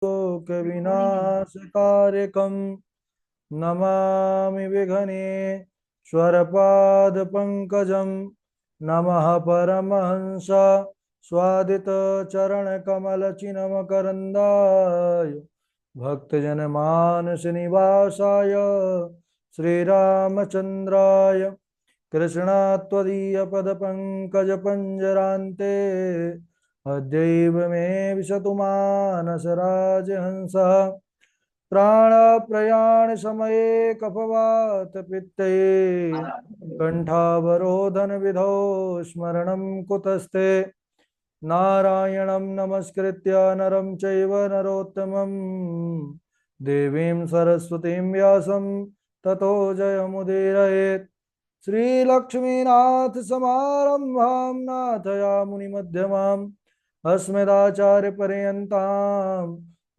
लोकविनाशकारकम् नमामि विघ्नेश्वरपादपङ्कजं नमः परमहंस स्वादितचरणकमलचिन्मकरन्दाय भक्तजनमानसनिवासाय श्रीरामचन्द्राय कृष्णात्वदीयपदपङ्कजपञ्जरान्ते अद्यैव मे विशतु मानसराजहंसः प्राणप्रयाण समये कफवात पित्तये कंठावरोधन विधौ स्मरणं कुतस्ते नारायणं नमस्कृत्य नरं चैव नरोत्तमं देवीं सरस्वतीं व्यासं ततो जयमुदीरयेत् श्रीलक्ष्मीनाथ समारंभां नाथयामुनिमध्यमाम् अस्मदाचार्यपर्यन्तां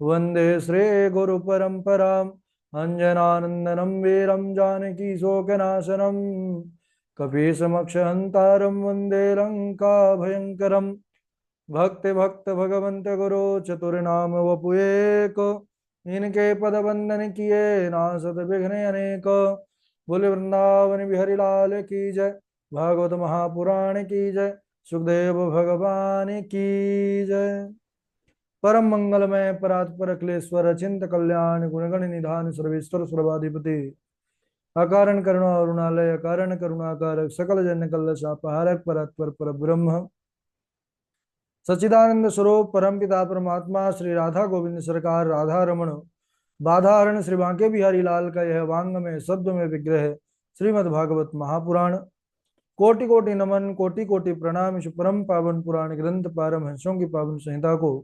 वन्दे श्रीगुरुपरम्पराम् अञ्जनानन्दनं वीरं जानकीशोकनाशनं कपीशमक्षहन्तारं वन्दे लङ्काभयङ्करम् भक्ति भक्त भगवंत गुरु चतुर्नाम वपुएक इनके पद बंदन किए नासत विघ्न अनेक बोले वृंदावन बिहारी लाल की जय भागवत महापुराण की जय सुखदेव भगवान की जय परम मंगलमय परात्पर अखिलेश्वर चिंत कल्याण गुणगण निधान सर्वेश्वर सर्वाधिपति अकारण करुणा अरुणालय अकारण करुणाकारक सकल जन कल्लशापहारक परात्पर पर ब्रह्म सच्चिदानंद स्वरूप परमपिता परमात्मा श्री राधा गोविंद सरकार राधा रमण बाधाहरण श्री बांके बिहारी लाल का यह वांग में शब्द में विग्रह श्रीमद् भागवत महापुराण कोटि कोटि नमन कोटि कोटि प्रणाम इस परम पावन पुराण ग्रंथ पारमहंसों की पावन संहिता को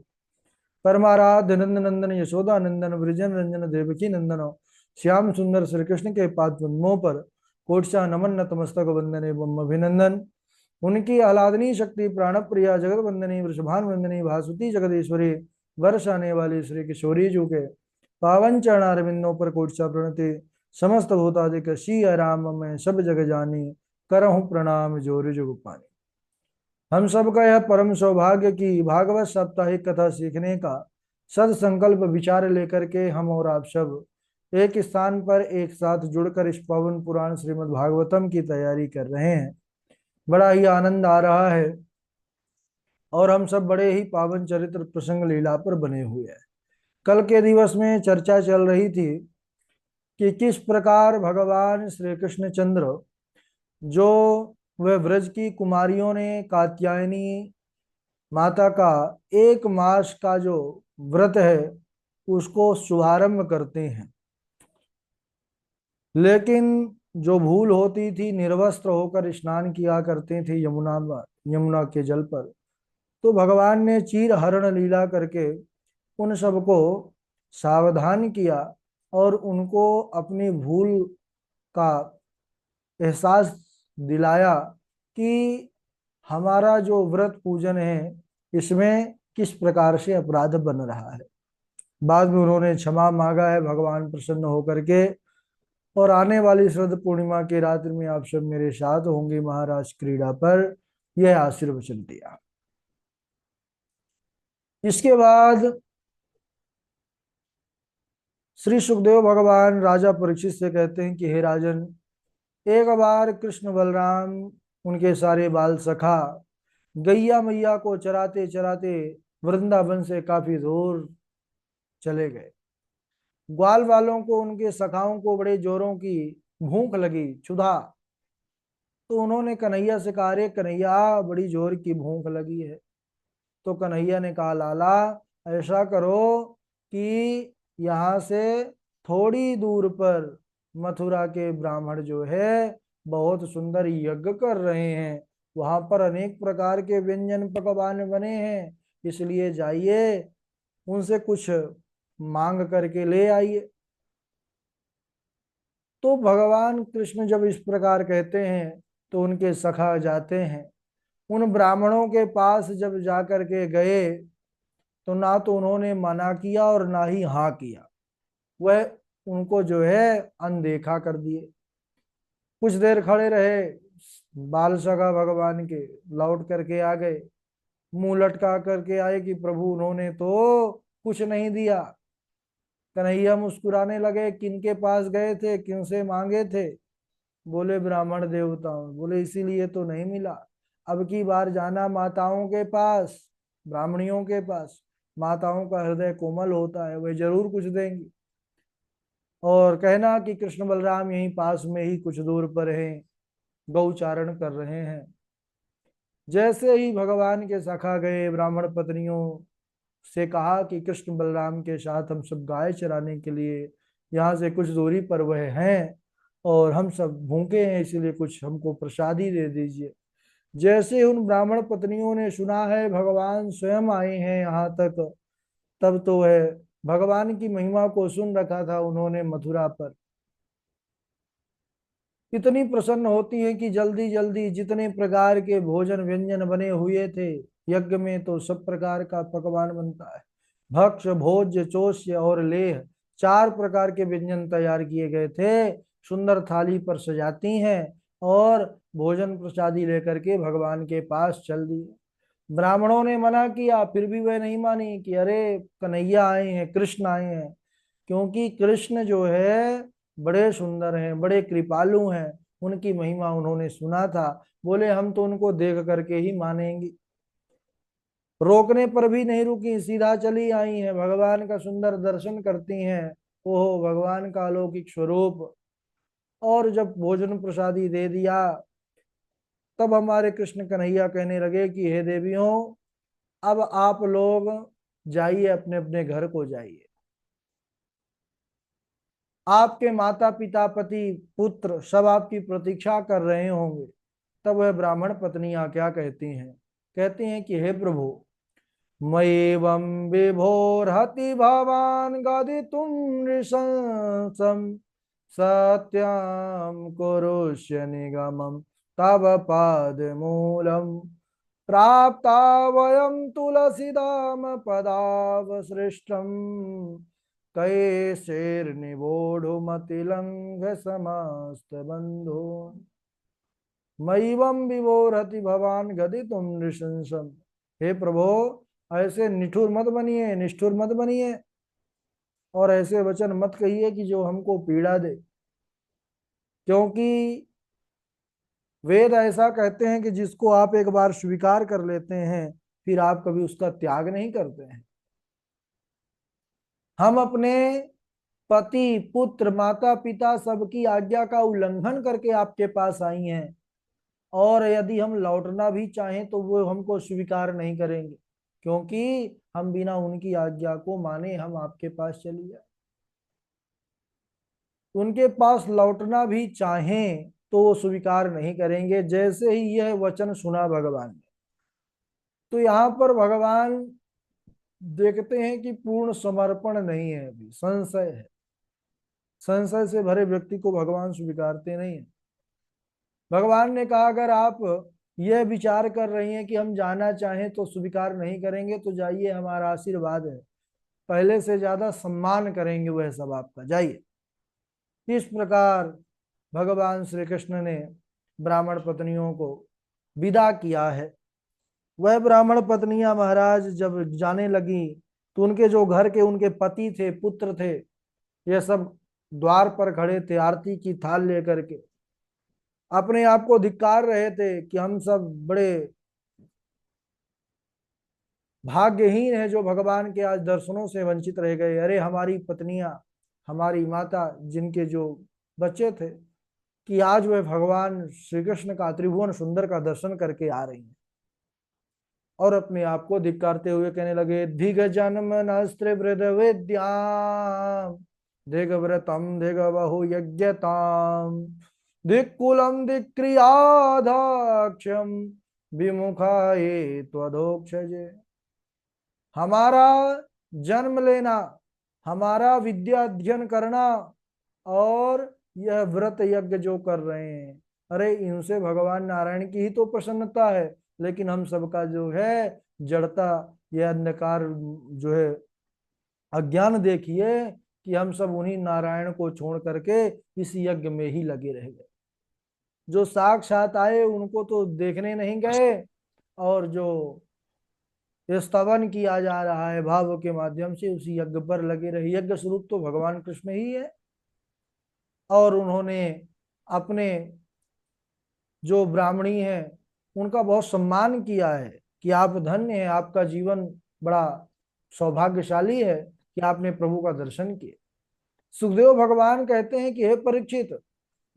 परमाराध्य नंद नंदन यशोदा नंदन ब्रिजन रंजन देवकी नंदन श्याम सुंदर श्री कृष्ण के पाद पद्मों पर कोटसा नमन नतमस्तक वंदन एवं अभिनंदन उनकी आह्लादनी शक्ति प्राणप्रिया जगत वंदनी वृषभान वंदनी भासुती जगदीश्वरी वर्ष आने वाली श्री किशोरी जी के पावन चरणारविंदों पर कोटसा प्रणति समस्त भूतादिक शी राम में सब जग जानी करहूं प्रणाम जोर जुग पानी। हम सबका यह परम सौभाग्य की भागवत साप्ताहिक कथा सीखने का सदसंकल्प विचार लेकर के हम और आप सब एक स्थान पर एक साथ जुड़कर इस पावन पुराण श्रीमद् भागवतम की तैयारी कर रहे हैं। बड़ा ही आनंद आ रहा है और हम सब बड़े ही पावन चरित्र प्रसंग लीला पर बने हुए हैं। कल के दिवस में चर्चा चल रही थी कि किस प्रकार भगवान श्री कृष्ण चंद्र जो वह व्रज की कुमारियों ने कात्यायनी माता का 1 मास का जो व्रत है उसको शुभारंभ करते हैं, लेकिन जो भूल होती थी निर्वस्त्र होकर स्नान किया करते थे यमुना के जल पर, तो भगवान ने चीर हरण लीला करके उन सबको सावधान किया और उनको अपनी भूल का एहसास दिलाया कि हमारा जो व्रत पूजन है इसमें किस प्रकार से अपराध बन रहा है। बाद में उन्होंने क्षमा मांगा है भगवान प्रसन्न होकर के, और आने वाली शरद पूर्णिमा की रात्रि में आप सब मेरे साथ होंगे महाराज क्रीड़ा पर, यह आशीर्वचन दिया। इसके बाद श्री सुखदेव भगवान राजा परीक्षित से कहते हैं कि हे राजन, एक बार कृष्ण बलराम उनके सारे बाल सखा गैया मैया को चराते चराते वृंदावन से काफी दूर चले गए। ग्वाल वालों को उनके सखाओं को बड़े जोरों की भूख लगी, क्षुधा, तो उन्होंने कन्हैया से कहा, अरे कन्हैया बड़ी जोर की भूख लगी है। तो कन्हैया ने कहा, लाला ऐसा करो कि यहाँ से थोड़ी दूर पर मथुरा के ब्राह्मण जो है बहुत सुंदर यज्ञ कर रहे हैं, वहां पर अनेक प्रकार के व्यंजन पकवान बने हैं, इसलिए जाइए उनसे कुछ मांग करके ले आइए। तो भगवान कृष्ण जब इस प्रकार कहते हैं तो उनके सखा जाते हैं। उन ब्राह्मणों के पास जब जाकर के गए तो ना तो उन्होंने मना किया और ना ही हाँ किया, वह उनको जो है अनदेखा कर दिए। कुछ देर खड़े रहे, बाल सखा भगवान के लौट करके आ गए, मुंह लटका करके आए कि प्रभु उन्होंने तो कुछ नहीं दिया। कन्हैया मुस्कुराने लगे, किनके पास गए थे, किनसे मांगे थे? बोले ब्राह्मण देवताओं। बोले इसीलिए तो नहीं मिला। अब की बार जाना माताओं के पास, ब्राह्मणियों के पास। माताओं का हृदय कोमल होता है, वे जरूर कुछ देंगी। और कहना कि कृष्ण बलराम यहीं पास में ही कुछ दूर पर हैं, गौचारण कर रहे हैं। जैसे ही भगवान के सखा गए, ब्राह्मण पत्नियों से कहा कि कृष्ण बलराम के साथ हम सब गाय चराने के लिए यहाँ से कुछ दूरी पर वह हैं, और हम सब भूखे हैं, इसलिए कुछ हमको प्रसादी दे दीजिए। जैसे उन ब्राह्मण पत्नियों ने सुना है भगवान स्वयं आए हैं यहाँ तक, तब तो वह भगवान की महिमा को सुन रखा था उन्होंने मथुरा पर, इतनी प्रसन्न होती है कि जल्दी जल्दी जितने प्रकार के भोजन व्यंजन बने हुए थे, यज्ञ में तो सब प्रकार का पकवान बनता है। भक्ष भोज्य चोष्य और लेह, चार प्रकार के व्यंजन तैयार किए गए थे। सुंदर थाली पर सजाती हैं और भोजन प्रसादी लेकर के भगवान के पास चल दी। ब्राह्मणों ने मना किया, फिर भी वह नहीं मानी कि अरे कन्हैया आए हैं, कृष्ण आए हैं। क्योंकि कृष्ण जो है बड़े सुंदर हैं, बड़े कृपालु हैं, उनकी महिमा उन्होंने सुना था। बोले हम तो उनको देख करके ही मानेंगे। रोकने पर भी नहीं रुकी, सीधा चली आई हैं, भगवान का सुंदर दर्शन करती हैं। ओहो भगवान का अलौकिक स्वरूप। और जब भोजन प्रसादी दे दिया, तब हमारे कृष्ण कन्हैया कहने लगे कि हे देवियों, अब आप लोग जाइए, अपने अपने घर को जाइए। आपके माता पिता पति पुत्र सब आपकी प्रतीक्षा कर रहे होंगे। तब वह ब्राह्मण पत्नियां क्या कहती हैं? कहती हैं कि हे प्रभु, मयेवं विभोर्हति भवान् गदितुं नृशंसं, सत्यं कुरुष्य निगमं तव पादमूलम्, प्राप्ता वयं तुलसीदाम पदावसृष्टम्, कैशेर्निवोढुमतिलङ्घ समस्त बंधु, मयिवं विभोरति भवान गति तुम नृशंसम। हे प्रभो, ऐसे निठुर मत बनिए, निष्ठुर मत बनिए, और ऐसे वचन मत कहिए कि जो हमको पीड़ा दे। क्योंकि वेद ऐसा कहते हैं कि जिसको आप एक बार स्वीकार कर लेते हैं, फिर आप कभी उसका त्याग नहीं करते हैं। हम अपने पति पुत्र माता पिता सबकी आज्ञा का उल्लंघन करके आपके पास आई हैं, और यदि हम लौटना भी चाहें तो वो हमको स्वीकार नहीं करेंगे, क्योंकि हम बिना उनकी आज्ञा को माने हम आपके पास चली जाए। उनके पास लौटना भी चाहें तो वो स्वीकार नहीं करेंगे। जैसे ही यह वचन सुना भगवान ने, तो यहाँ पर भगवान देखते हैं कि पूर्ण समर्पण नहीं है, अभी संशय है। संशय से भरे व्यक्ति को भगवान स्वीकारते नहीं है। भगवान ने कहा अगर आप यह विचार कर रही हैं कि हम जाना चाहें तो स्वीकार नहीं करेंगे, तो जाइए, हमारा आशीर्वाद है, पहले से ज्यादा सम्मान करेंगे वह सब आपका, जाइए। इस प्रकार भगवान श्री कृष्ण ने ब्राह्मण पत्नियों को विदा किया है। वह ब्राह्मण पत्नियां महाराज जब जाने लगी, तो उनके जो घर के उनके पति थे, पुत्र थे, ये सब द्वार पर खड़े थे आरती की थाल लेकर के, अपने आप को धिक्कार रहे थे कि हम सब बड़े भाग्यहीन है जो भगवान के आज दर्शनों से वंचित रह गए। अरे हमारी पत्नियां, हमारी माता, जिनके जो बच्चे थे, कि आज वह भगवान श्री कृष्ण का त्रिभुवन सुंदर का दर्शन करके आ रही हैं। और अपने आप को धिक्कारते हुए कहने लगे, धिग जन्म नस्त्र वृद विद्याम, धिग व्रतम धिग बहु यज्ञताम, धिक्कुलम धिक्रियाधाक्षम, विमुखाये त्वदोक्षजे। हमारा जन्म लेना, हमारा विद्या अध्ययन करना, और यह व्रत यज्ञ जो कर रहे हैं, अरे इनसे भगवान नारायण की ही तो प्रसन्नता है। लेकिन हम सबका जो है जड़ता, यह अंधकार जो है, अज्ञान देखिए कि हम सब उन्हीं नारायण को छोड़ करके इस यज्ञ में ही लगे रह गए। जो साक्षात आए उनको तो देखने नहीं गए, और जो स्तवन किया जा रहा है भाव के माध्यम से, उसी यज्ञ पर लगे रहे। यज्ञ स्वरूप तो भगवान कृष्ण ही है। और उन्होंने अपने जो ब्राह्मणी है उनका बहुत सम्मान किया है कि आप धन्य हैं, आपका जीवन बड़ा सौभाग्यशाली है कि आपने प्रभु का दर्शन किया। सुखदेव भगवान कहते हैं कि हे परीक्षित,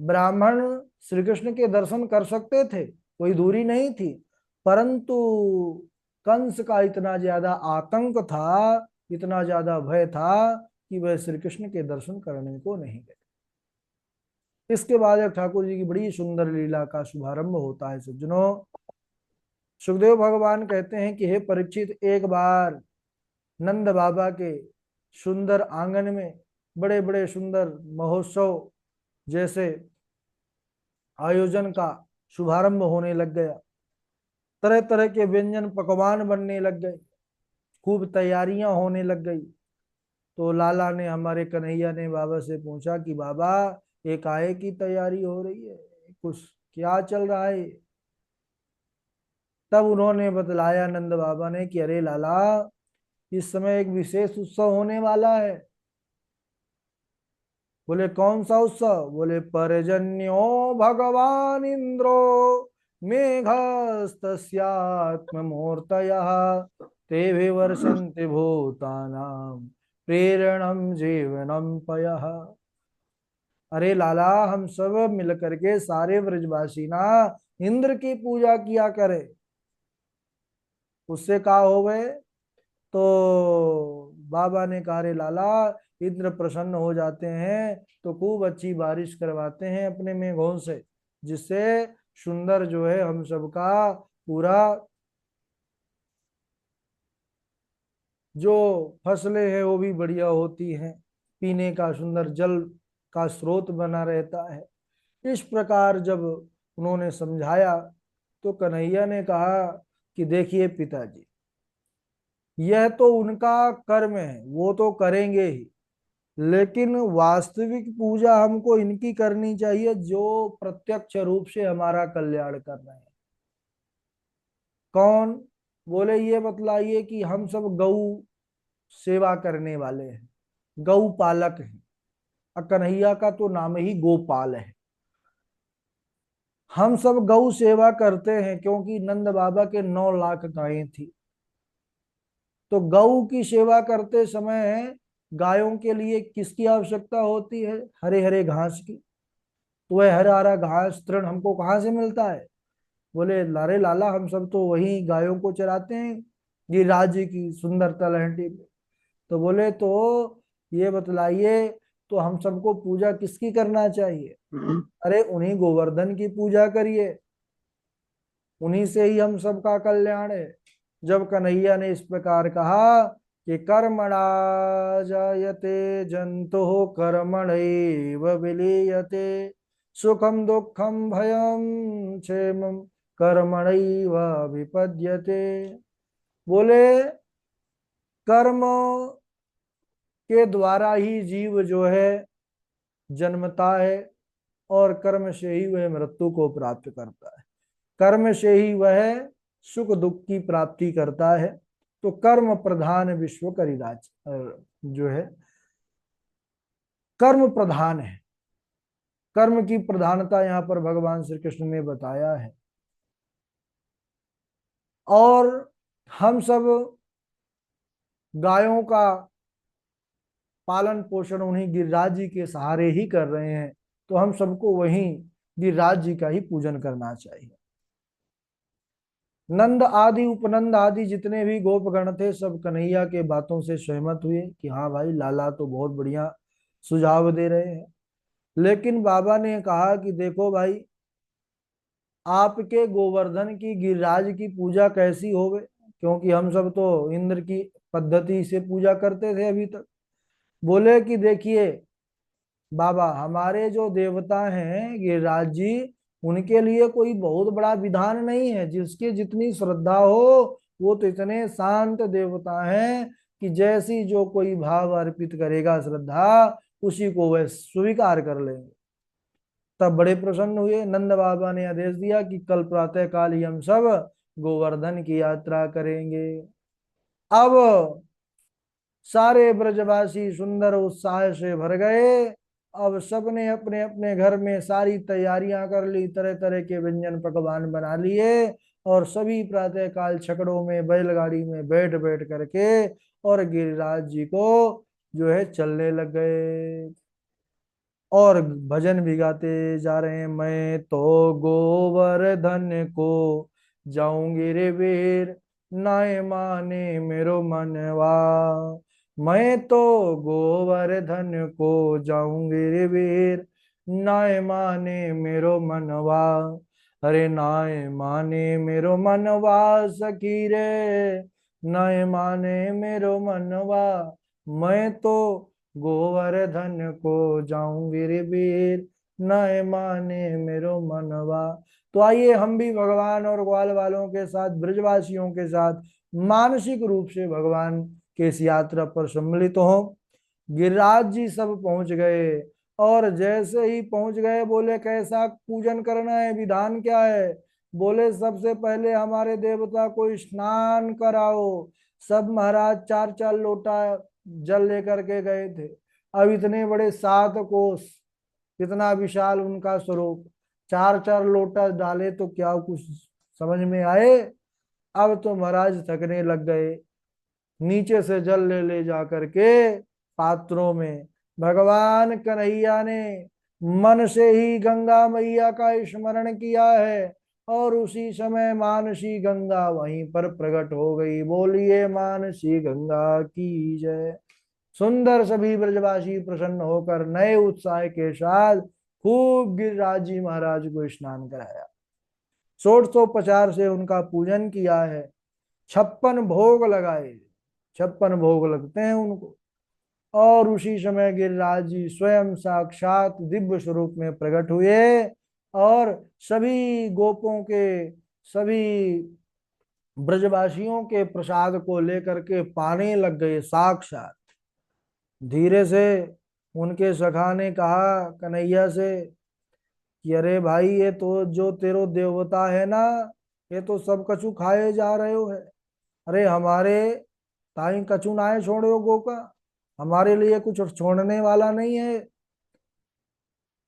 ब्राह्मण श्री कृष्ण के दर्शन कर सकते थे, कोई दूरी नहीं थी, परंतु कंस का इतना ज्यादा आतंक था, इतना ज्यादा भय था कि वह श्री कृष्ण के दर्शन करने को नहीं गए। इसके बाद एक ठाकुर जी की बड़ी सुंदर लीला का शुभारंभ होता है सज्जनों। सुखदेव भगवान कहते हैं कि हे परीक्षित, एक बार नंद बाबा के सुंदर आंगन में बड़े बड़े सुंदर महोत्सव जैसे आयोजन का शुभारंभ होने लग गया। तरह तरह के व्यंजन पकवान बनने लग गए, खूब तैयारियां होने लग गई। तो लाला ने, हमारे कन्हैया ने बाबा से पूछा कि बाबा, एक आए की तैयारी हो रही है, कुछ क्या चल रहा है? तब उन्होंने बतलाया नंद बाबा ने कि अरे लाला, इस समय एक विशेष उत्सव होने वाला है। बोले कौन सा उत्सव? बोले पर्जन्यो भगवान इंद्रो मेघस्तस्यात्ममूर्तयः ते विवर्षन्ति भूतानां प्रेरणम जीवनम पयः। अरे लाला, हम सब मिलकर के सारे ब्रजवासी ना इंद्र की पूजा किया करे, उससे का हो गए। तो बाबा ने कहा रे लाला, इंद्र प्रसन्न हो जाते हैं तो खूब अच्छी बारिश करवाते हैं अपने मेघों से, जिससे सुंदर जो है हम सबका पूरा जो फसलें हैं वो भी बढ़िया होती हैं, पीने का सुंदर जल का स्रोत बना रहता है। इस प्रकार जब उन्होंने समझाया तो कन्हैया ने कहा कि देखिए पिताजी, यह तो उनका कर्म है, वो तो करेंगे ही, लेकिन वास्तविक पूजा हमको इनकी करनी चाहिए जो प्रत्यक्ष रूप से हमारा कल्याण कर रहे हैं। कौन? बोले ये बतलाइए कि हम सब गौ सेवा करने वाले हैं, गौ पालक हैं, और कन्हैया का तो नाम ही गोपाल है। हम सब गौ सेवा करते हैं क्योंकि नंद बाबा के 9 लाख गायें थी। तो गौ की सेवा करते समय गायों के लिए किसकी आवश्यकता होती है? हरे हरे घास की। तो वह हरा हरा घास तृण हमको कहाँ से मिलता है? बोले लारे लाला, हम सब तो वही गायों को चराते हैं गिरिराज जी की सुंदर तलहटी पे। तो बोले तो ये बतलाइए, तो हम सबको पूजा किसकी करना चाहिए? अरे उन्हीं गोवर्धन की पूजा करिए, उन्हीं से ही हम सबका कल्याण है। जब कन्हैया ने इस प्रकार कहा कि कर्मणा जायते जंतु कर्मणैव विलीयते, सुखम दुखम भयम क्षेमम कर्मणैव विपद्यते। बोले कर्म के द्वारा ही जीव जो है जन्मता है, और कर्म से ही वह मृत्यु को प्राप्त करता है, कर्म से ही वह सुख दुख की प्राप्ति करता है। तो कर्म प्रधान विश्व करिराज जो है कर्म प्रधान है। कर्म की प्रधानता यहाँ पर भगवान श्री कृष्ण ने बताया है। और हम सब गायों का पालन पोषण उन्हीं गिरिराज जी के सहारे ही कर रहे हैं, तो हम सबको वहीं गिरिराज जी का ही पूजन करना चाहिए। नंद आदि उपनंद आदि जितने भी गोपगण थे सब कन्हैया के बातों से सहमत हुए कि हाँ भाई, लाला तो बहुत बढ़िया सुझाव दे रहे हैं। लेकिन बाबा ने कहा कि देखो भाई, आपके गोवर्धन की गिरिराज की पूजा कैसी होवे, क्योंकि हम सब तो इंद्र की पद्धति से पूजा करते थे अभी तक। बोले कि देखिए बाबा, हमारे जो देवता हैं गिरिराज जी, उनके लिए कोई बहुत बड़ा विधान नहीं है, जिसकी जितनी श्रद्धा हो वो तो इतने शांत देवता हैं कि जैसी जो कोई भाव अर्पित करेगा श्रद्धा, उसी को वह स्वीकार कर लेंगे। तब बड़े प्रसन्न हुए। नंद बाबा ने आदेश दिया कि कल प्रातः काल ही हम सब गोवर्धन की यात्रा करेंगे। अब सारे ब्रजवासी सुंदर उत्साह से भर गए। अब सबने अपने अपने घर में सारी तैयारियां कर ली, तरह तरह के व्यंजन पकवान बना लिए और सभी प्रातः काल छकड़ों में बैलगाड़ी में बैठ बैठ करके और गिरिराज जी को जो है चलने लग गए और भजन भी गाते जा रहे हैं। मैं तो गोवर्धन को जाऊंगी रे वीर, नाय माने मेरो मनवा। मैं तो गोवर्धन को जाऊंगी रे वीर, नाय माने मेरो मनवा। अरे नाय माने मेरो मनवा सखी रे, नाय माने मेरो मनवा। मैं तो गोवर्धन को जाऊंगी रे वीर, नए माने मेरो मनवा। तो आइए हम भी भगवान और ग्वाल वालों के साथ, ब्रजवासियों के साथ मानसिक रूप से भगवान के इस यात्रा पर सम्मिलित हो। गिरिराज जी सब पहुंच गए और जैसे ही पहुंच गए बोले कैसा पूजन करना है, विधान क्या है। बोले सबसे पहले हमारे देवता को स्नान कराओ। सब महाराज चार चार लोटा जल लेकर के गए थे। अब इतने बड़े 7 कोस, कितना विशाल उनका स्वरूप, चार चार लोटा डाले तो क्या कुछ समझ में आए। अब तो महाराज थकने लग गए, नीचे से जल ले ले जा करके पात्रों में भगवान कन्हैया ने मन से ही गंगा मैया का स्मरण किया है और उसी समय मानसी गंगा वहीं पर प्रकट हो गई। बोलिए मानसी गंगा की जय। सुंदर सभी ब्रजवासी प्रसन्न होकर नए उत्साह के साथ खूब गिरिराज जी महाराज को स्नान कराया। 1650 से उनका पूजन किया है। 56 भोग लगाए, 56 भोग लगते हैं उनको। और उसी समय गिरिराज जी स्वयं साक्षात दिव्य स्वरूप में प्रकट हुए और सभी गोपों के, सभी ब्रजवासियों के प्रसाद को लेकर के पाने लग गए साक्षात। धीरे से उनके सखा ने कहा कन्हैया से कि अरे भाई ये तो जो तेरो देवता है ना, ये तो सब कछु खाए जा रहे हो है। अरे हमारे ताई कछु नाए छोड़ो गो का, हमारे लिए कुछ छोड़ने वाला नहीं है।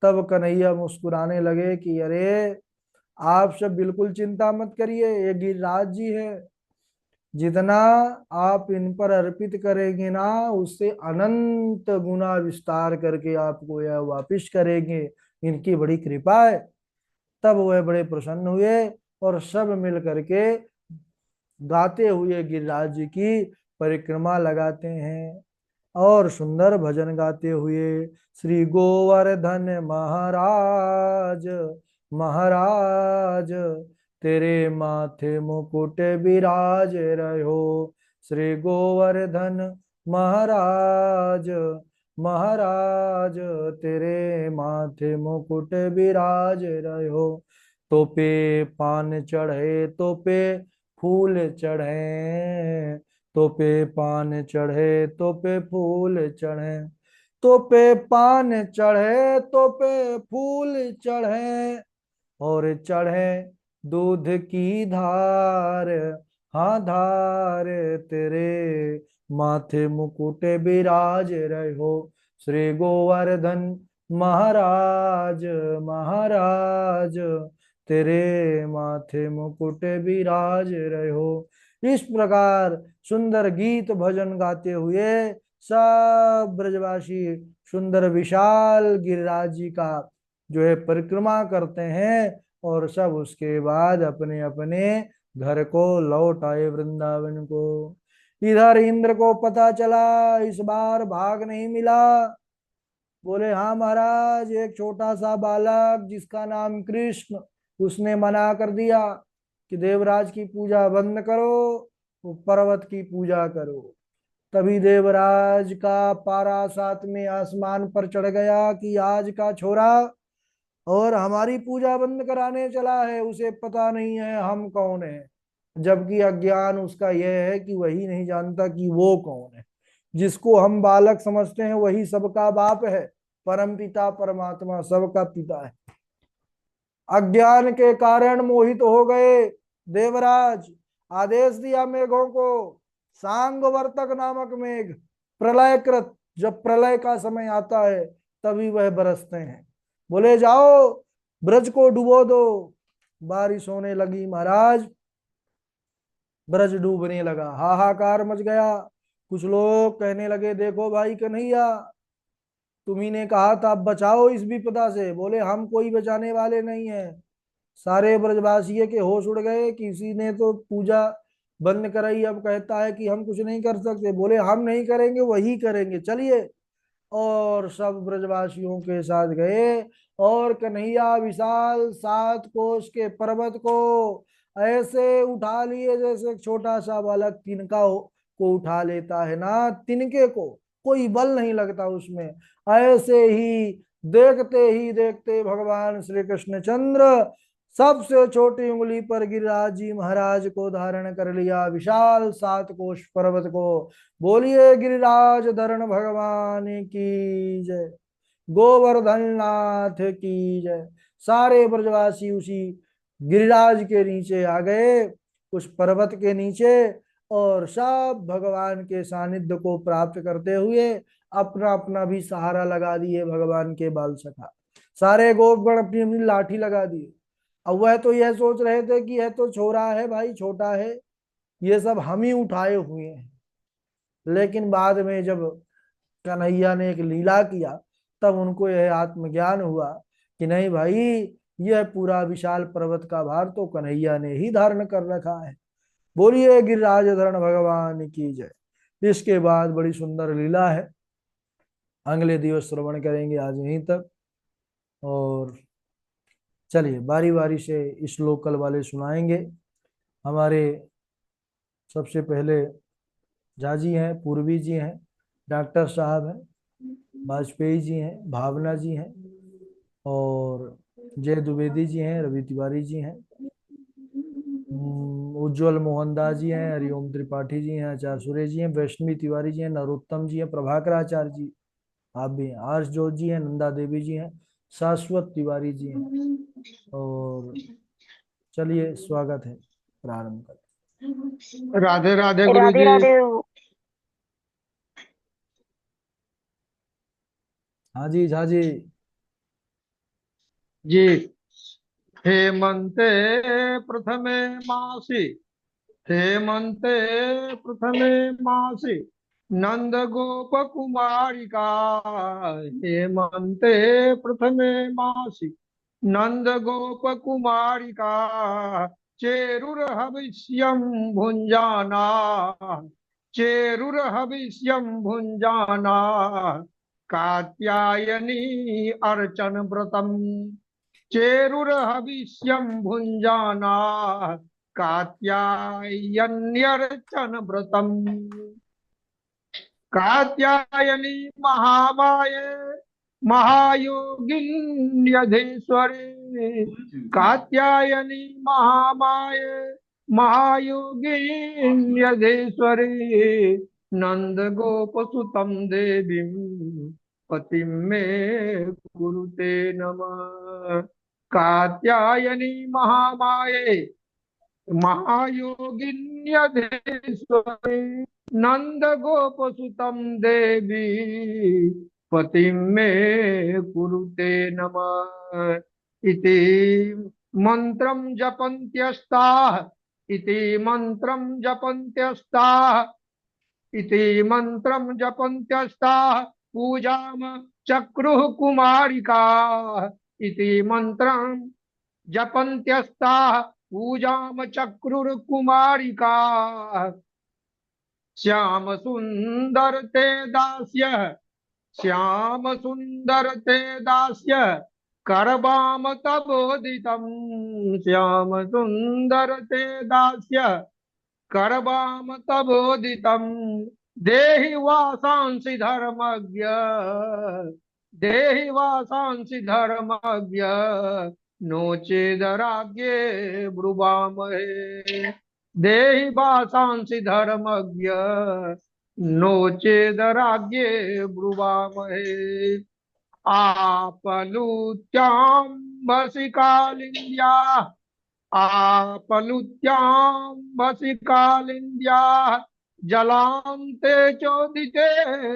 तब कन्हैया मुस्कुराने लगे कि अरे आप सब बिल्कुल चिंता मत करिए, ये गिरिराज जी है। जितना आप इन पर अर्पित करेंगे ना, उससे अनंत गुना विस्तार करके आपको यह वापिस करेंगे। इनकी बड़ी कृपा है। तब वह बड़े प्रसन्न हुए और सब मिल करके गाते हुए गिरिराज जी की परिक्रमा लगाते हैं और सुंदर भजन गाते हुए श्री गोवर्धन महाराज, महाराज तेरे माथे मुकुट विराज रहो। श्री गोवर्धन महाराज, महाराज तेरे माथे मुकुट विराज रहो। तो पे पान चढ़े, तो पे फूल चढ़े, तो पे पान चढ़े, तो पे फूल चढ़े। तो पे पान चढ़े, तो पे फूल चढ़े और चढ़े दूध की धार। हाँ धार तेरे माथे मुकुट विराज रहो। श्री गोवर्धन महाराज, महाराज तेरे माथे मुकुट विराज रहो। इस प्रकार सुंदर गीत भजन गाते हुए सब ब्रजवासी सुंदर विशाल गिरिराज जी का जो है परिक्रमा करते हैं और सब उसके बाद अपने अपने घर को लौट आए, वृंदावन को। इधर इंद्र को पता चला इस बार भाग नहीं मिला। बोले हाँ महाराज, एक छोटा सा बालक जिसका नाम कृष्ण, उसने मना कर दिया कि देवराज की पूजा बंद करो, वो पर्वत की पूजा करो। तभी देवराज का पारा 7वें आसमान पर चढ़ गया कि आज का छोरा और हमारी पूजा बंद कराने चला है, उसे पता नहीं है हम कौन है। जबकि अज्ञान उसका यह है कि वही नहीं जानता कि वो कौन है। जिसको हम बालक समझते हैं वही सबका बाप है। परम पिता परमात्मा सबका पिता है। अज्ञान के कारण मोहित हो गए। देवराज आदेश दिया मेघों को, सांगवर्तक नामक मेघ प्रलयकृत, जब प्रलय का समय आता है तभी वह बरसते हैं। बोले जाओ ब्रज को डुबो दो। बारिश होने लगी महाराज, ब्रज डूबने लगा, हाहाकार मच गया। कुछ लोग कहने लगे देखो भाई कन्हैया, तुम्ही ने कहा था अब बचाओ इस विपदा से। बोले हम कोई बचाने वाले नहीं है। सारे ब्रजवासी के होश उड़ गए, किसी ने तो पूजा बंद कराई, अब कहता है कि हम कुछ नहीं कर सकते। बोले हम नहीं करेंगे, वही करेंगे, चलिए। और सब ब्रजवासियों के साथ गए और कन्हैया विशाल 7 कोस के पर्वत को ऐसे उठा लिए जैसे एक छोटा सा बालक तिनका को उठा लेता है ना, तिनके को कोई बल नहीं लगता उसमें। ऐसे ही देखते भगवान श्री कृष्णचंद्र सबसे छोटी उंगली पर गिरिराज जी महाराज को धारण कर लिया, विशाल 7 कोश पर्वत को। बोलिए गिरिराज धरण भगवान की जय, गोवर्धन नाथ की जय। सारे ब्रजवासी उसी गिरिराज के नीचे आ गए, उस पर्वत के नीचे, और सब भगवान के सानिध्य को प्राप्त करते हुए अपना अपना भी सहारा लगा दिए भगवान के बाल सखा। सारे गोपगण अपनी अपनी लाठी लगा दिए। अब वह तो यह सोच रहे थे कि यह तो छोरा है भाई, छोटा है, ये सब हम ही उठाए हुए हैं। लेकिन बाद में जब कन्हैया ने एक लीला किया तब उनको यह आत्मज्ञान हुआ कि नहीं भाई, यह पूरा विशाल पर्वत का भार तो कन्हैया ने ही धारण कर रखा है। बोलिए गिरिराज धरण भगवान की जय। इसके बाद बड़ी सुंदर लीला है, अगले दिवस श्रवण करेंगे, आज यहीं तक। और चलिए बारी बारी से इस लोकल वाले सुनाएंगे। हमारे सबसे पहले झा जी हैं, पूर्वी जी हैं, डॉक्टर साहब हैं, वाजपेयी जी हैं, भावना जी हैं, और जय द्विवेदी जी हैं, रवि तिवारी जी हैं, उज्जवल मोहनदास जी हैं, हरिओम त्रिपाठी जी हैं, आचार्य सुरेश जी हैं, वैष्णवी तिवारी जी हैं, नरोत्तम जी हैं, प्रभाकर आचार्य जी, आप भी हैं, आर्ष जोत जी हैं, नंदा देवी जी हैं, शाश्वत तिवारी जी हैं। और चलिए स्वागत है, प्रारंभ कर। राधे राधे गुरु राधे जी। राधे। हाँ जी झा जी। जी। हेमंते प्रथमे मासि, हेमंते प्रथमे मासि नंद गोप कुमारिका, हेमंते प्रथमे मासि नंद गोप कुमारिका, चेरुर्हविष्यं भुञ्जाना, चेरुर्हविष्यं भुञ्जाना, कात्यायनी अर्चन व्रतम्, चेरुर्हविष्यं भुञ्जाना, कात्यायन्यर्चन व्रतम्। कात्यायनी महामाये महायोगिन्यधीश्वरी, कात्यायनी महामाये महायोगिन्यधीश्वरी, नंद गोप सुतम देवी पतिं मे कुरुते नमः। कात्यायनी महामाये महायोगिन्यधीश्वरी, नंद गोप सुतम देवी पतिं मे कुरुते नमः। इति मंत्रं जपन्त्यस्ताः, इति मंत्रं जपन्त्यस्ताः, इति मंत्रं जपन्त्यस्ताः, पूजाम चक्रुः कुमारिकाः, इति मंत्रं जपन्त्यस्ताः, पूजाम चक्रुर्कुमारिकाः। श्याम सुंदर ते दास्य, श्याम सुंदर ते दास्य, करवाम तबोदितम्, श्याम सुंदर ते दास्य, करवाम तबोदितम्। देहि वासांसि धर्मज्ञ, देहि वासांसि धर्मज्ञ, नो चेदराज्ञे ब्रुवामहे। देहि वासांसि धर्मज्ञ, नो चेदराज्ञे ब्रुवामहे। आपलुत्याम्बसि कालिन्द्या, आपलुत्याम्बसि कालिन्द्या, जलान्ते चोदिते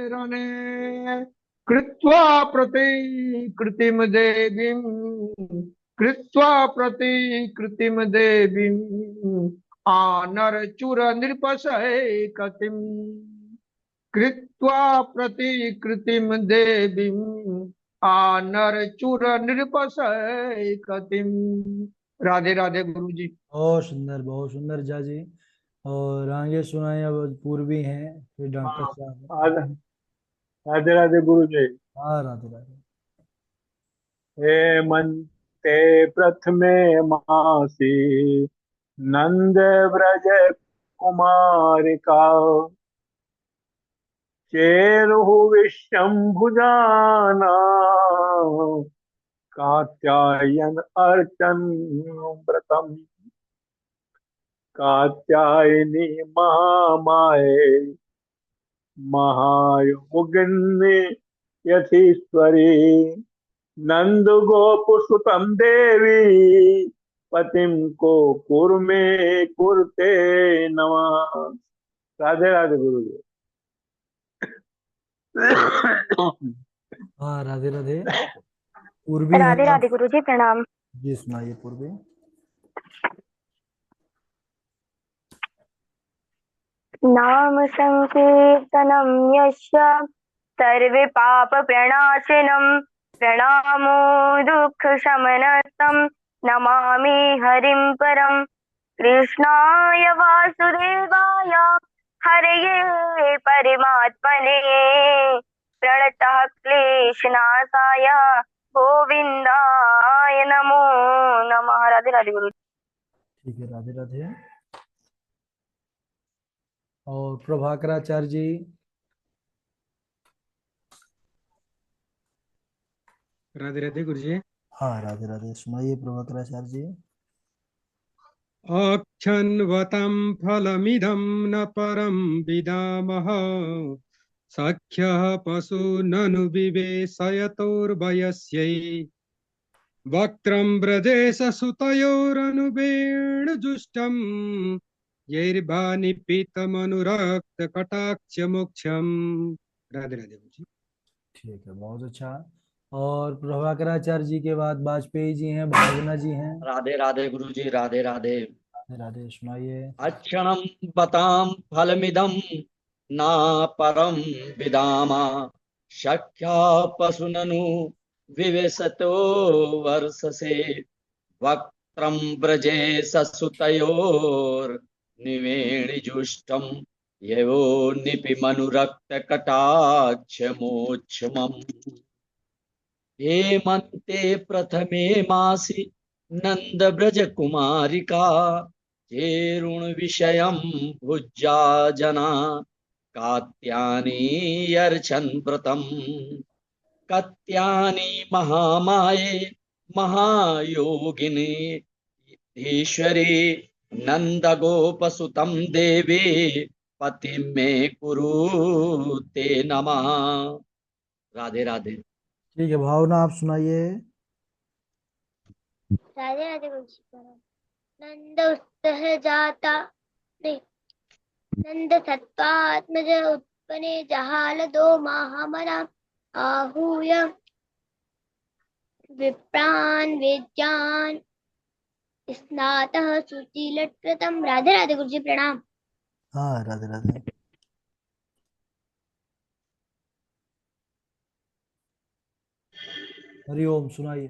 रणे कृत्वा प्रतिकृतिं देवीं कृत्वा प्रतिकृतिं देवीं आनरचुर नृपशैकतिम् कृत्वा प्रतिकृतिं देवीं आनरचुर नृपशैकतिम्। राधे राधे गुरु जी। बहुत सुंदर जा जी। और आगे सुनाए अब पूर्वी हैं, फिर डॉक्टर हाँ, साहब। राधे राधे राधे गुरु जी। हाँ राधे राधे। हे मनते प्रथमे मासी नंद व्रज कुमारिका चेरु विशंभुजाना कात्यायन अर्चन व्रतम कात्यायनी महामाये महायोगिनी यथीश्वरी नंद गोप सुतम देवी पतिम को कुरमे कुरते नमः। राधे राधे गुरु जी। हाँ राधे राधे। पूर्वी हैं राधे आप। राधे गुरु जी, प्रणाम। जी सुनाइए पूर्वी। नाम संकीर्तनम यस्य सर्वे पाप प्रणाशिनम प्रणामो दुःख शमनस्तम नमामि हरिं परम कृष्णाय वासुदेवाय हरये परमात्मने प्रणतः क्लेशनाशाय गोविंदाय नमो नमः। राधे राधे गुरु। ठीक है राधे राधे। और प्रभाकराचार्य जी। राधे राधे गुरु जी। हाँ राधे राधे, सुनाइए प्रभाकराचार्य जी। अक्षन्वतं फलमिदं न परं विदामः सख्यः पशु ननु विवेशयतोर्वयस्यै वक्त्रं व्रजेश सुतयोरनुवेणुजुष्टं यैर्भा निपीतमनुरक्त कटाक्ष मोक्षम। राधे राधे गुरु जी। ठीक है, बहुत अच्छा। और प्रभाकराचार्य जी के बाद वाजपेयी जी हैं, भावना जी हैं। राधे राधे गुरु जी। राधे राधे। राधे राधे, सुनाइए। अक्षणं बतां फलमिदं ना परं विदामा शक्या पशुननु विवेशतो वर्षसे वक्त्रं व्रजे ससुतयोर्निवेणिजुष्टं यवो निपिमनुरक्तकटाक्षमोक्षमम् हेमन्ते प्रथमे मासि नंदव्रज कुमारिका चेरुण विषयं भुज्या जना कात्यानी यर्चन व्रतम कत्यानी महामाये महायोगिनी ईश्वरी नंद गोपसुतम देवी पति में कुरु ते नमः। राधे राधे। ठीक है, भावना आप सुनाइए। राधे राधे गुरु जी। नंद उत्सह जाता नहीं, नंद सत्त्वात्मज उत्पन्ने जहाल दो महामना आहूय विप्रान वेद्यान स्नातः शुचिलट्कृतम्। राधे राधे गुरु जी, प्रणाम। हाँ राधे राधे। हरिओम, सुनाइए।